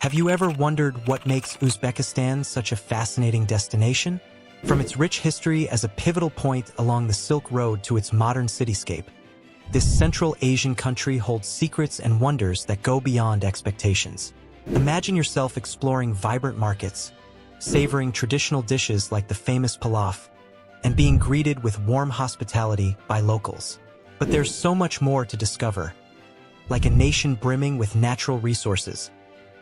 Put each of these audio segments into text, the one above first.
Have you ever wondered what makes Uzbekistan such a fascinating destination? From its rich history as a pivotal point along the Silk Road to its modern cityscape, this Central Asian country holds secrets and wonders that go beyond expectations. Imagine yourself exploring vibrant markets, savoring traditional dishes like the famous pilaf, and being greeted with warm hospitality by locals. But there's so much more to discover. Like a nation brimming with natural resources,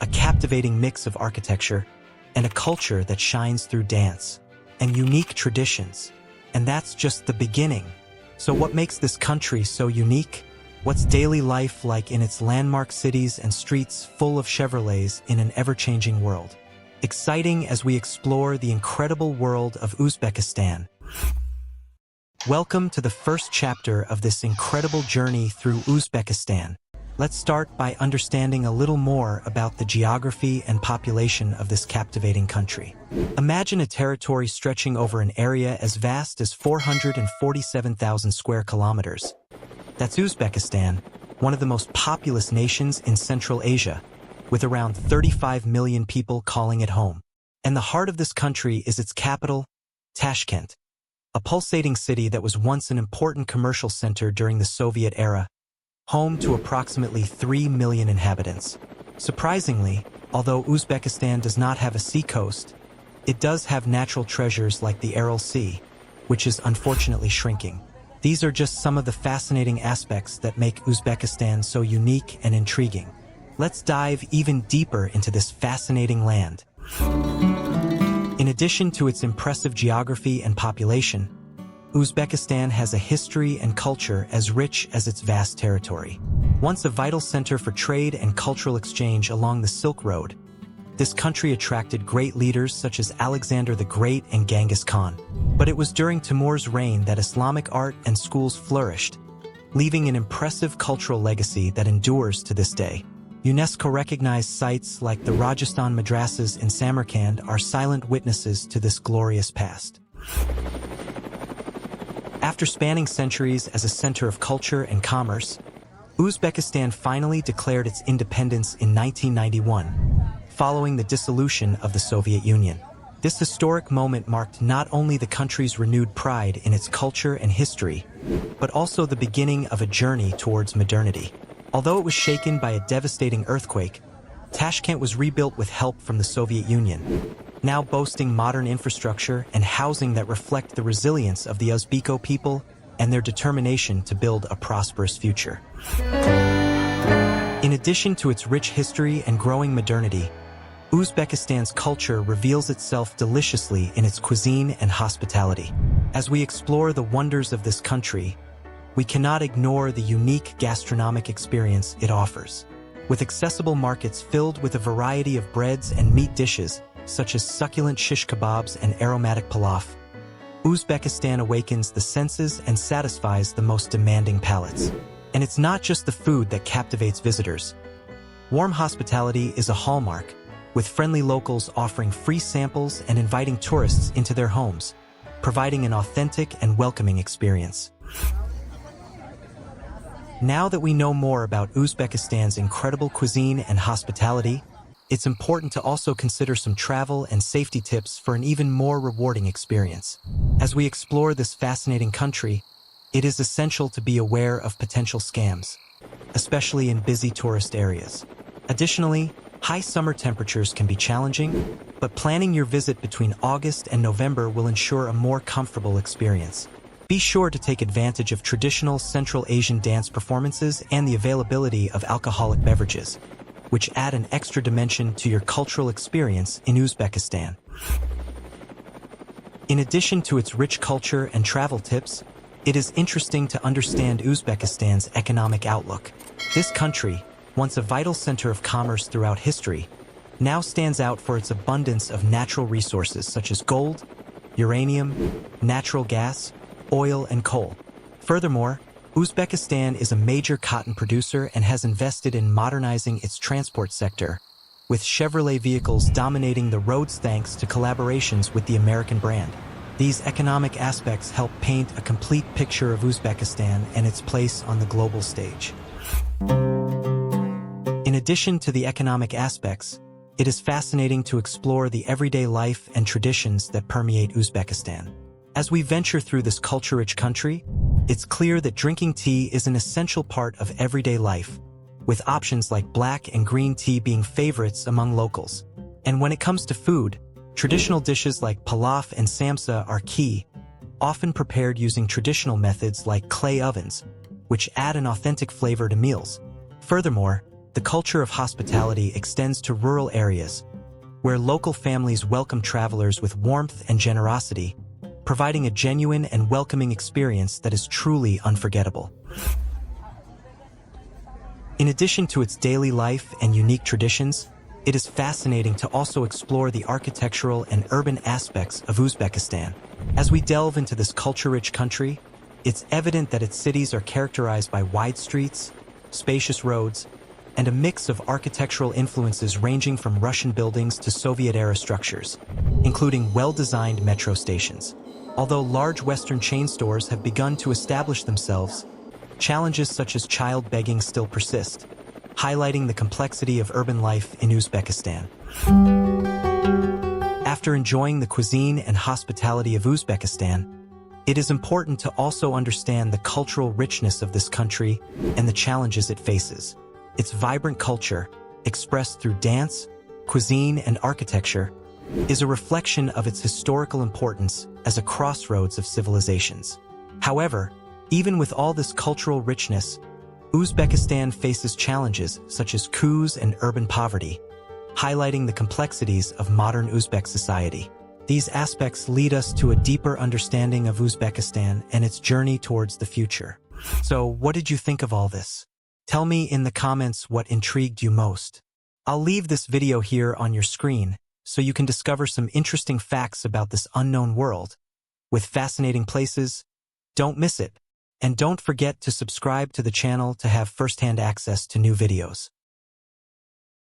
a captivating mix of architecture, and a culture that shines through dance and unique traditions. And that's just the beginning. So what makes this country so unique? What's daily life like in its landmark cities and streets full of Chevrolets in an ever-changing world? Exciting as we explore the incredible world of Uzbekistan. Welcome to the first chapter of this incredible journey through Uzbekistan. Let's start by understanding a little more about the geography and population of this captivating country. Imagine a territory stretching over an area as vast as 447,000 square kilometers. That's Uzbekistan, one of the most populous nations in Central Asia, with around 35 million people calling it home. And the heart of this country is its capital, Tashkent, a pulsating city that was once an important commercial center during the Soviet era, home to approximately 3 million inhabitants. Surprisingly, although Uzbekistan does not have a seacoast, it does have natural treasures like the Aral Sea, which is unfortunately shrinking. These are just some of the fascinating aspects that make Uzbekistan so unique and intriguing. Let's dive even deeper into this fascinating land. In addition to its impressive geography and population, Uzbekistan has a history and culture as rich as its vast territory. Once a vital center for trade and cultural exchange along the Silk Road, this country attracted great leaders such as Alexander the Great and Genghis Khan. But it was during Timur's reign that Islamic art and schools flourished, leaving an impressive cultural legacy that endures to this day. UNESCO-recognized sites like the Rajasthan madrasas in Samarkand are silent witnesses to this glorious past. After spanning centuries as a center of culture and commerce, Uzbekistan finally declared its independence in 1991, following the dissolution of the Soviet Union. This historic moment marked not only the country's renewed pride in its culture and history, but also the beginning of a journey towards modernity. Although it was shaken by a devastating earthquake, Tashkent was rebuilt with help from the Soviet Union, now boasting modern infrastructure and housing that reflect the resilience of the Uzbeko people and their determination to build a prosperous future. In addition to its rich history and growing modernity, Uzbekistan's culture reveals itself deliciously in its cuisine and hospitality. As we explore the wonders of this country, we cannot ignore the unique gastronomic experience it offers. With accessible markets filled with a variety of breads and meat dishes, such as succulent shish kebabs and aromatic pilaf, Uzbekistan awakens the senses and satisfies the most demanding palates. And it's not just the food that captivates visitors. Warm hospitality is a hallmark, with friendly locals offering free samples and inviting tourists into their homes, providing an authentic and welcoming experience. Now that we know more about Uzbekistan's incredible cuisine and hospitality, it's important to also consider some travel and safety tips for an even more rewarding experience. As we explore this fascinating country, it is essential to be aware of potential scams, especially in busy tourist areas. Additionally, high summer temperatures can be challenging, but planning your visit between August and November will ensure a more comfortable experience. Be sure to take advantage of traditional Central Asian dance performances and the availability of alcoholic beverages, which add an extra dimension to your cultural experience in Uzbekistan. In addition to its rich culture and travel tips, it is interesting to understand Uzbekistan's economic outlook. This country, once a vital center of commerce throughout history, now stands out for its abundance of natural resources such as gold, uranium, natural gas, oil, and coal. Furthermore, Uzbekistan is a major cotton producer and has invested in modernizing its transport sector, with Chevrolet vehicles dominating the roads thanks to collaborations with the American brand. These economic aspects help paint a complete picture of Uzbekistan and its place on the global stage. In addition to the economic aspects, it is fascinating to explore the everyday life and traditions that permeate Uzbekistan. As we venture through this culture-rich country, it's clear that drinking tea is an essential part of everyday life, with options like black and green tea being favorites among locals. And when it comes to food, traditional dishes like pilaf and samsa are key, often prepared using traditional methods like clay ovens, which add an authentic flavor to meals. Furthermore, the culture of hospitality extends to rural areas, where local families welcome travelers with warmth and generosity, providing a genuine and welcoming experience that is truly unforgettable. In addition to its daily life and unique traditions, it is fascinating to also explore the architectural and urban aspects of Uzbekistan. As we delve into this culture-rich country, it's evident that its cities are characterized by wide streets, spacious roads, and a mix of architectural influences ranging from Russian buildings to Soviet-era structures, including well-designed metro stations. Although large Western chain stores have begun to establish themselves, challenges such as child begging still persist, highlighting the complexity of urban life in Uzbekistan. After enjoying the cuisine and hospitality of Uzbekistan, it is important to also understand the cultural richness of this country and the challenges it faces. Its vibrant culture, expressed through dance, cuisine, and architecture, is a reflection of its historical importance as a crossroads of civilizations. However, even with all this cultural richness, Uzbekistan faces challenges such as coups and urban poverty, highlighting the complexities of modern Uzbek society. These aspects lead us to a deeper understanding of Uzbekistan and its journey towards the future. So, what did you think of all this? Tell me in the comments what intrigued you most. I'll leave this video here on your screen so you can discover some interesting facts about this unknown world. With fascinating places, don't miss it. And don't forget to subscribe to the channel to have first-hand access to new videos.